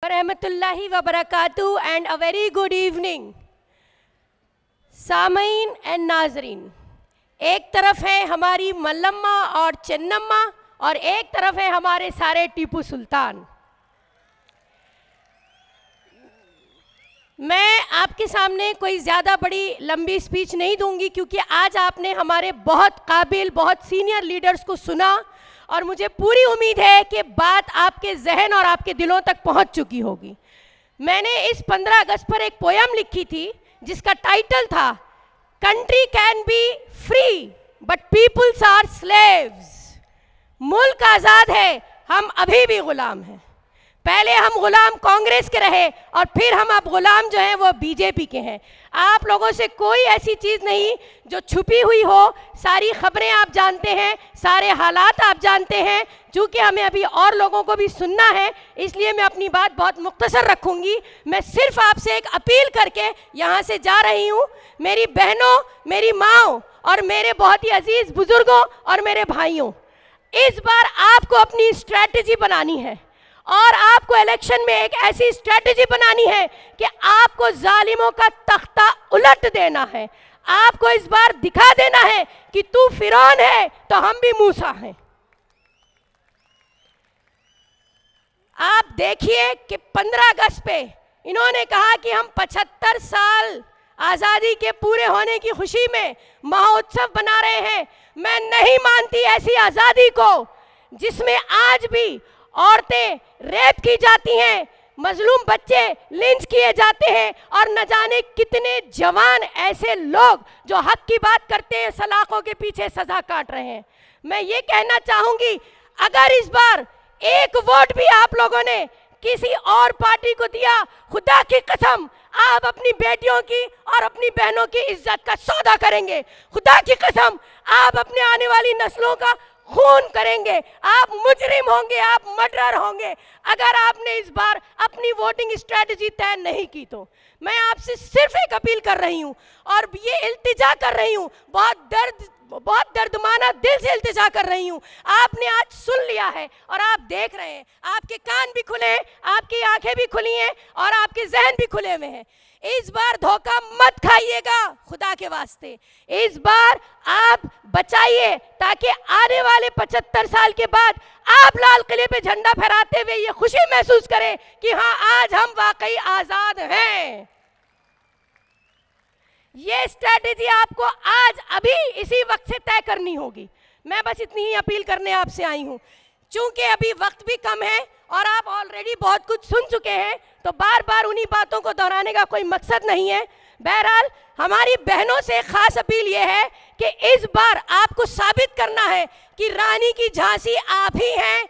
रहमतुल्लाहि व बरकातुहू and a very good evening सामीन एंड नाजरीन। एक तरफ है हमारी मल्लम्मा और चन्नम्मा और एक तरफ है हमारे सारे टीपू सुल्तान। मैं आपके सामने कोई ज़्यादा बड़ी लंबी स्पीच नहीं दूंगी क्योंकि आज आपने हमारे बहुत काबिल बहुत सीनियर लीडर्स को सुना और मुझे पूरी उम्मीद है कि बात आपके जहन और आपके दिलों तक पहुंच चुकी होगी। मैंने इस 15 अगस्त पर एक पोयम लिखी थी जिसका टाइटल था country can be free but peoples are slaves. मुल्क आज़ाद है, हम अभी भी गुलाम हैं। पहले हम गुलाम कांग्रेस के रहे और फिर हम अब गुलाम जो हैं वो बीजेपी के हैं। आप लोगों से कोई ऐसी चीज़ नहीं जो छुपी हुई हो, सारी खबरें आप जानते हैं, सारे हालात आप जानते हैं। चूँकि हमें अभी और लोगों को भी सुनना है इसलिए मैं अपनी बात बहुत मुख्तसर रखूँगी। मैं सिर्फ आपसे एक अपील करके यहाँ से जा रही हूँ। मेरी बहनों, मेरी माँओं और मेरे बहुत ही अजीज़ बुज़ुर्गों और मेरे भाइयों, इस बार आपको अपनी स्ट्रैटेजी बनानी है और आपको इलेक्शन में एक ऐसी स्ट्रैटेजी बनानी है कि आपको जालिमों का तख्ता उलट देना है। आपको इस बार दिखा देना है कि तू फिरौन है तो हम भी मूसा हैं। आप देखिए कि 15 अगस्त पे इन्होंने कहा कि हम 75 साल आज़ादी के पूरे होने की खुशी में महोत्सव बना रहे हैं। मैं नहीं मानती ऐसी आज़ादी को जिसमें आज भी औरतें रेप की जाती हैं, मजलूम बच्चे लिंच किए जाते हैं और न जाने कितने जवान ऐसे लोग जो हक की बात करते हैं सलाखों के पीछे सजा काट रहे हैं। मैं ये कहना चाहूँगी, अगर इस बार एक वोट भी आप लोगों ने किसी और पार्टी को दिया, खुदा की कसम आप अपनी बेटियों की और अपनी बहनों की इज्जत का सौदा करेंगे। खुदा की कसम आप अपने आने वाली नस्लों का खून करेंगे। आप मुजरिम होंगे, आप मर्डरर होंगे अगर आपने इस बार अपनी वोटिंग स्ट्रेटजी तय नहीं की। तो मैं आपसे सिर्फ एक अपील कर रही हूँ और ये इल्तिजा कर रही हूँ, बहुत दर्दमाना दिल से इल्तिजा कर रही हूँ। आपने आज सुन लिया है और आप देख रहे हैं, आपके कान भी खुले हैं, आपकी आंखें भी खुली हैं और आपके जहन भी खुले हुए हैं। इस बार धोखा मत खाइएगा, खुदा के वास्ते इस बार आप बचाइए ताकि आने वाले 75 साल के बाद आप लाल किले पे झंडा फहराते हुए ये खुशी महसूस करें कि हाँ आज हम वाकई आज़ाद हैं। ये स्ट्रैटेजी आपको आज अभी इसी वक्त से तय करनी होगी। मैं बस इतनी ही अपील करने आपसे आई हूँ। चूंकि अभी वक्त भी कम है और आप ऑलरेडी बहुत कुछ सुन चुके हैं तो बार बार उन्हीं बातों को दोहराने का कोई मकसद नहीं है। बहरहाल हमारी बहनों से खास अपील यह है कि इस बार आपको साबित करना है कि रानी की झांसी आप ही हैं,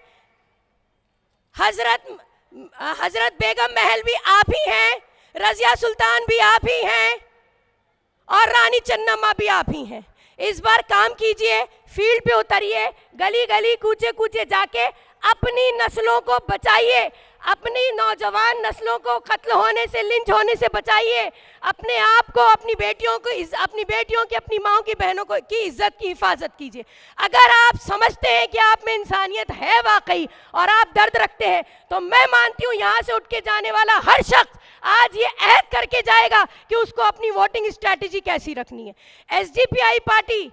हजरत बेगम महल भी आप ही हैं, रजिया सुल्तान भी आप ही हैं और रानी चन्नम्मा भी आप ही हैं। इस बार काम कीजिए, फील्ड पे उतरिए, गली गली कूचे कूचे जाके अपनी नस्लों को बचाइए, अपनी नौजवान नस्लों को कत्ल होने से, लिंच होने से बचाइए। अपने आप को, अपनी बेटियों की, अपनी माँओं की, बहनों को की इज्जत की हिफाजत कीजिए। अगर आप समझते हैं कि आप में इंसानियत है वाकई और आप दर्द रखते हैं तो मैं मानती हूँ यहाँ से उठ के जाने वाला हर शख्स आज ये अहद करके जाएगा कि उसको अपनी वोटिंग स्ट्रैटेजी कैसी रखनी है। एसडीपीआई पार्टी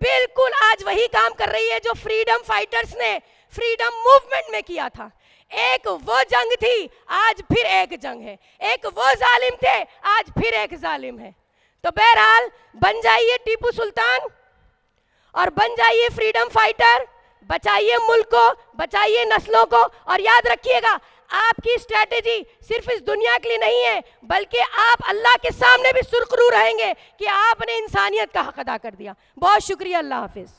बिल्कुल आज वही काम कर रही है जो फ्रीडम फाइटर्स ने फ्रीडम मूवमेंट में किया था। एक वो जंग थी, आज फिर एक जंग है। एक वो जालिम थे, आज फिर एक जालिम है। तो बहरहाल बन जाइए टीपू सुल्तान और बन जाइए फ्रीडम फाइटर, बचाइए मुल्क को, बचाइए नस्लों को। और याद रखिएगा आपकी स्ट्रैटेजी सिर्फ इस दुनिया के लिए नहीं है बल्कि आप अल्लाह के सामने भी सुरखरू रहेंगे कि आपने इंसानियत का हक अदा कर दिया। बहुत शुक्रिया, अल्लाह हाफिज।